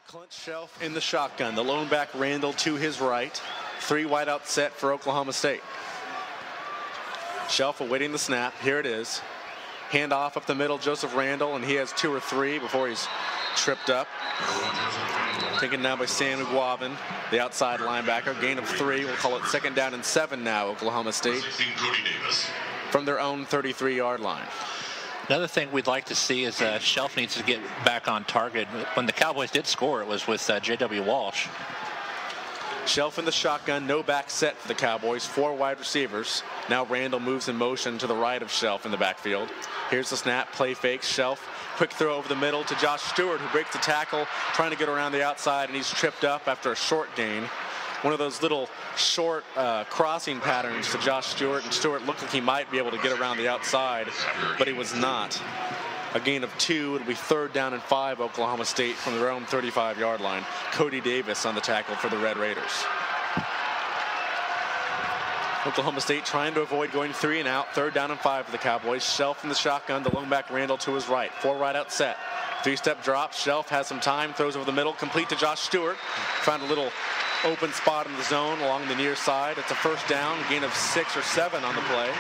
Clint Shelf in the shotgun. The lone back Randall to his right. Three wideout set for Oklahoma State. Shelf awaiting the snap. Here it is. Handoff up the middle, Joseph Randall, and he has two or three before he's tripped up. Taken down by Sam McGuavin, the outside linebacker. Gain of 3. We'll call it 2nd down and 7 now, Oklahoma State, from their own 33-yard line. Another thing we'd like to see is Shelf needs to get back on target. When the Cowboys did score, it was with J.W. Walsh. Shelf in the shotgun, no back set for the Cowboys. 4 wide receivers. Now Randall moves in motion to the right of Shelf in the backfield. Here's the snap, play fakes. Shelf, quick throw over the middle to Josh Stewart, who breaks the tackle, trying to get around the outside, and he's tripped up after a short gain. One of those little short crossing patterns to Josh Stewart, and Stewart looked like he might be able to get around the outside, but he was not. A gain of 2. It'll be 3rd down and 5, Oklahoma State, from their own 35-yard line. Cody Davis on the tackle for the Red Raiders. Oklahoma State trying to avoid going 3 and out. 3rd down and 5 for the Cowboys. Shelf in the shotgun, the lone back Randall to his right. 4 right out set. 3-step drop. Shelf has some time, throws over the middle, complete to Josh Stewart. Found a little open spot in the zone along the near side. It's a 1st down, gain of 6 or 7 on the play.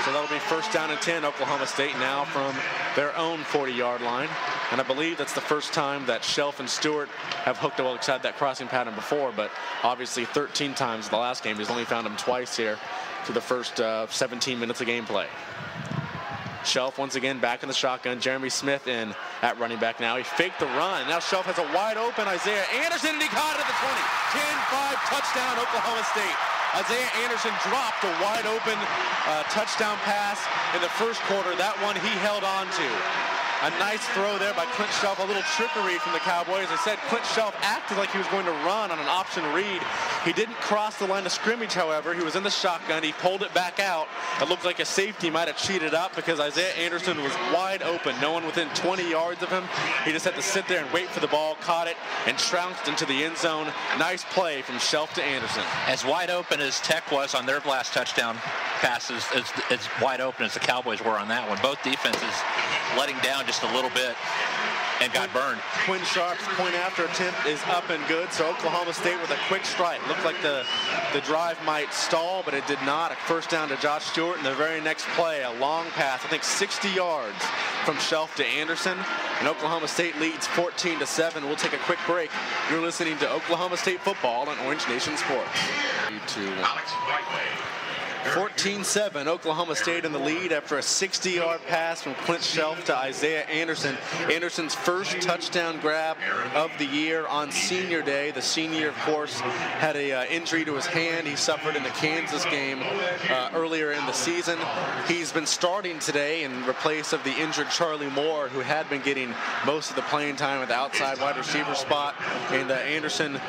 So that'll be 1st down and 10, Oklahoma State now from their own 40-yard line. And I believe that's the first time that Shelf and Stewart have hooked, well, had that crossing pattern before, but obviously 13 times in the last game. He's only found him twice here through the first 17 minutes of gameplay. Shelf once again back in the shotgun. Jeremy Smith in at running back now. He faked the run. Now Shelf has a wide open Isaiah Anderson, and he caught it at the 20. 10-5 touchdown, Oklahoma State. Isaiah Anderson dropped a wide open touchdown pass in the first quarter. That one he held on to. A nice throw there by Clint Shelf. A little trickery from the Cowboys. I said Clint Shelf acted like he was going to run on an option read. He didn't cross the line of scrimmage, however. He was in the shotgun. He pulled it back out. It looked like a safety might have cheated up because Isaiah Anderson was wide open. No one within 20 yards of him. He just had to sit there and wait for the ball, caught it, and trounced into the end zone. Nice play from Shelf to Anderson. As wide open as Tech was on their last touchdown passes, as wide open as the Cowboys were on that one. Both defenses letting down just a little bit and got burned. Quinn Sharp's point after attempt is up and good, so Oklahoma State with a quick strike. Looked like the drive might stall, but it did not. A 1st down to Josh Stewart, and the very next play, a long pass, I think 60 yards from Shelf to Anderson, and Oklahoma State leads 14-7. We'll take a quick break. You're listening to Oklahoma State football on Orange Nation Sports. 14-7, Oklahoma State in the lead after a 60-yard pass from Clint Shelf to Isaiah Anderson. Anderson's first touchdown grab of the year on senior day. The senior, of course, had a injury to his hand he suffered in the Kansas game earlier in the season. He's been starting today in replace of the injured Charlie Moore, who had been getting most of the playing time at the outside wide receiver spot. And Anderson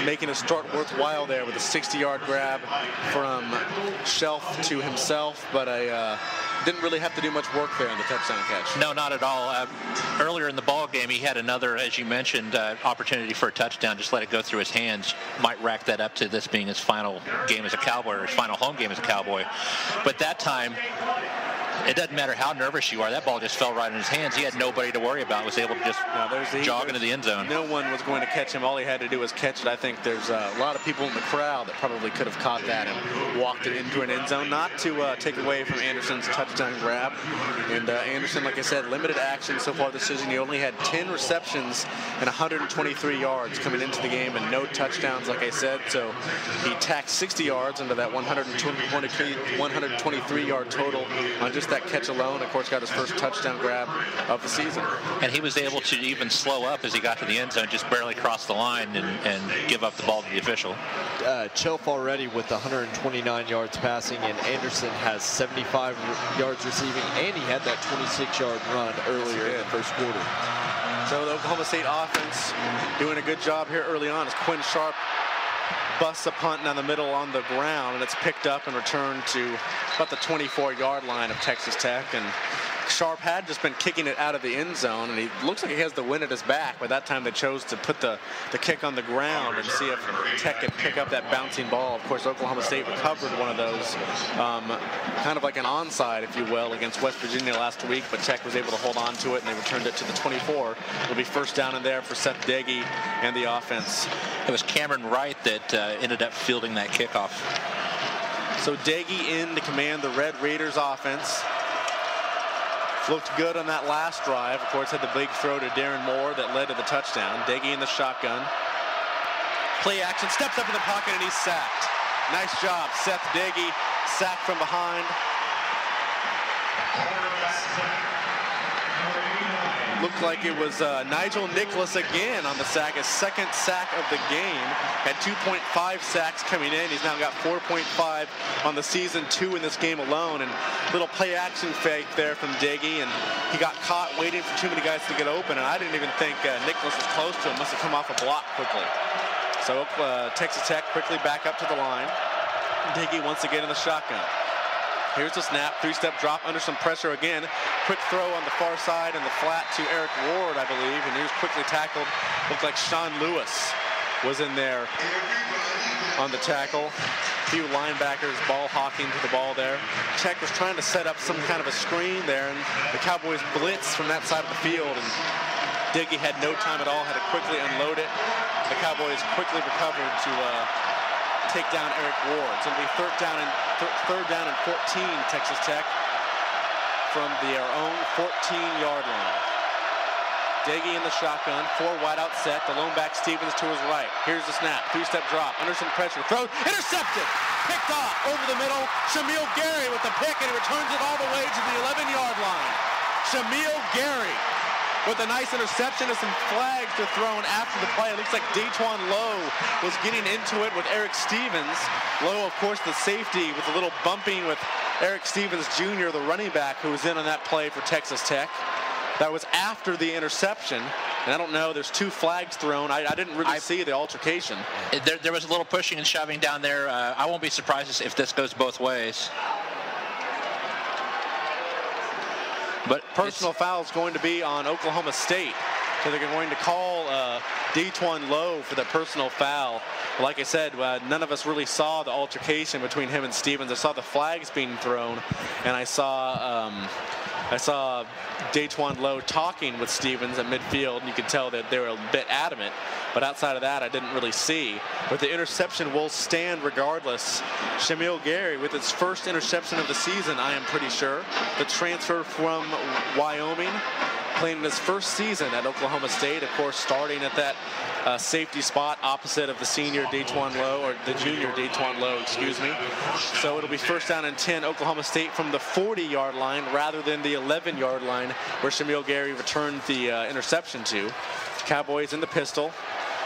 making a start worthwhile there with a 60-yard grab from Shelf to himself, but I didn't really have to do much work there in the touchdown catch. No, not at all. Earlier in the ball game, he had another, as you mentioned, opportunity for a touchdown. Just let it go through his hands. Might rack that up to this being his final game as a Cowboy, or his final home game as a Cowboy. But that time, it doesn't matter how nervous you are. That ball just fell right in his hands. He had nobody to worry about. Was able to just jog into the end zone. No one was going to catch him. All he had to do was catch it. I think there's a lot of people in the crowd that probably could have caught that and walked it into an end zone. Not to take away from Anderson's touchdown grab. And Anderson, like I said, limited action so far this season. He only had 10 receptions and 123 yards coming into the game and no touchdowns, like I said. So he tacked 60 yards into that 123-yard total on just that catch alone. Of course, got his first touchdown grab of the season. And he was able to even slow up as he got to the end zone, just barely cross the line and give up the ball to the official. Shelf already with 129 yards passing, and Anderson has 75 yards receiving, and he had that 26-yard run earlier in the first quarter. So the Oklahoma State offense doing a good job here early on as Quinn Sharp busts a punt down the middle on the ground, and it's picked up and returned to about the 24-yard line of Texas Tech. And Sharp had just been kicking it out of the end zone, and he looks like he has the wind at his back. By that time, they chose to put the kick on the ground and see if Tech could pick up that bouncing ball. Of course, Oklahoma State recovered one of those, kind of like an onside, if you will, against West Virginia last week, but Tech was able to hold on to it, and they returned it to the 24. It'll be first down in there for Seth Dagey and the offense. It was Cameron Wright that ended up fielding that kickoff. So Dagey in to command the Red Raiders offense. Looked good on that last drive. Of course, had the big throw to Darren Moore that led to the touchdown. Dagey in the shotgun. Play action, steps up in the pocket, and he's sacked. Nice job, Seth Dagey, sacked from behind. Looked like it was Nigel Nicholas again on the sack, his second sack of the game. Had 2.5 sacks coming in. He's now got 4.5 on the season, 2 in this game alone. And little play action fake there from Dagey, and he got caught waiting for too many guys to get open. And I didn't even think Nicholas was close to him. Must have come off a block quickly. So Texas Tech quickly back up to the line. Dagey once again in the shotgun. Here's the snap, 3-step drop under some pressure again. Quick throw on the far side and the flat to Eric Ward, I believe, and he was quickly tackled. Looked like Sean Lewis was in there on the tackle. A few linebackers ball hawking to the ball there. Tech was trying to set up some kind of a screen there, and the Cowboys blitzed from that side of the field, and Dagey had no time at all, had to quickly unload it. The Cowboys quickly recovered to take down Eric Ward. So it'll be third down and 14, Texas Tech, from their own 14-yard line. Dagey in the shotgun, 4 wide out set. The lone back Stevens to his right. Here's the snap, 3-step drop, under some pressure, throws, intercepted, picked off over the middle. Shamil Gary with the pick, and he returns it all the way to the 11-yard line. Shamil Gary with a nice interception and some flags to thrown after the play. It looks like Daquan Lowe was getting into it with Eric Stevens. Lowe, of course, the safety with a little bumping with Eric Stevens Jr., the running back, who was in on that play for Texas Tech. That was after the interception. And I don't know, there's 2 flags thrown. I didn't really see the altercation. There was a little pushing and shoving down there. I won't be surprised if this goes both ways. But personal foul is going to be on Oklahoma State. So they're going to call Daquan Lowe for the personal foul. Like I said, none of us really saw the altercation between him and Stevens. I saw the flags being thrown, and I saw Daquan Lowe talking with Stevens at midfield, and you could tell that they were a bit adamant. But outside of that, I didn't really see. But the interception will stand regardless. Shamil Gary with his first interception of the season, I am pretty sure. The transfer from Wyoming, playing in his first season at Oklahoma State, of course, starting at that safety spot opposite of the senior Daquan Lowe, or the junior Daquan Lowe, excuse me. So it'll be first down and 10, Oklahoma State from the 40-yard line rather than the 11-yard line where Shamil Gary returned the interception to. Cowboys in the pistol.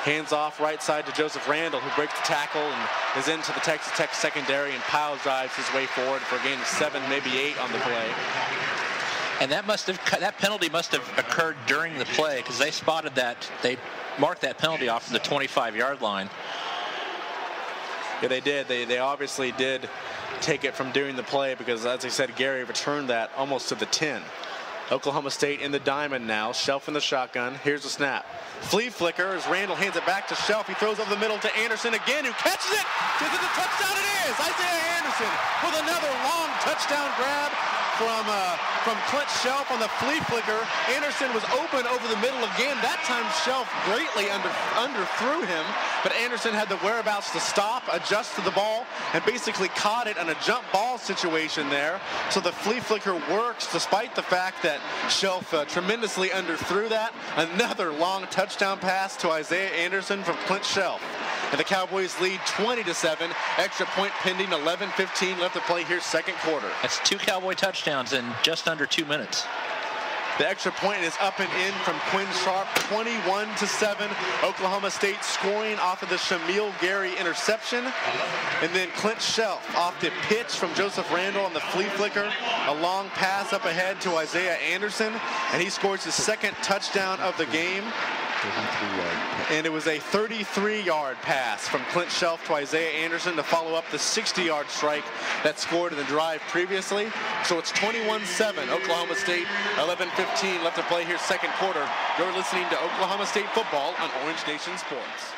Hands off right side to Joseph Randall, who breaks the tackle and is into the Texas Tech secondary and pile drives his way forward for a gain of 7, maybe 8 on the play. And that penalty must have occurred during the play, because they spotted that. They marked that penalty off from the 25-yard line. Yeah, they did. They obviously did take it from during the play, because, as I said, Gary returned that almost to the 10. Oklahoma State in the diamond now. Shelf in the shotgun. Here's the snap. Flea flicker as Randall hands it back to Shelf. He throws over the middle to Anderson again, who catches it. Is it a touchdown? It is. Isaiah Anderson with another long touchdown grab from Clint Shelf on the flea flicker. Anderson was open over the middle again. That time Shelf greatly underthrew him, but Anderson had the whereabouts to stop, adjust to the ball, and basically caught it on a jump ball situation there. So the flea flicker works despite the fact that Shelf tremendously underthrew that. Another long touchdown pass to Isaiah Anderson from Clint Shelf. And the Cowboys lead 20-7. Extra point pending, 11:15 left to play here, second quarter. That's 2 Cowboy touchdowns in just under 2 minutes. The extra point is up and in from Quinn Sharp, 21-7. Oklahoma State scoring off of the Shamil Gary interception. And then Clint Shelf off the pitch from Joseph Randall on the flea flicker. A long pass up ahead to Isaiah Anderson, and he scores his second touchdown of the game. And it was a 33-yard pass from Clint Shelf to Isaiah Anderson to follow up the 60-yard strike that scored in the drive previously. So it's 21-7. Oklahoma State, 11:15 left to play here, second quarter. You're listening to Oklahoma State football on Orange Nation Sports.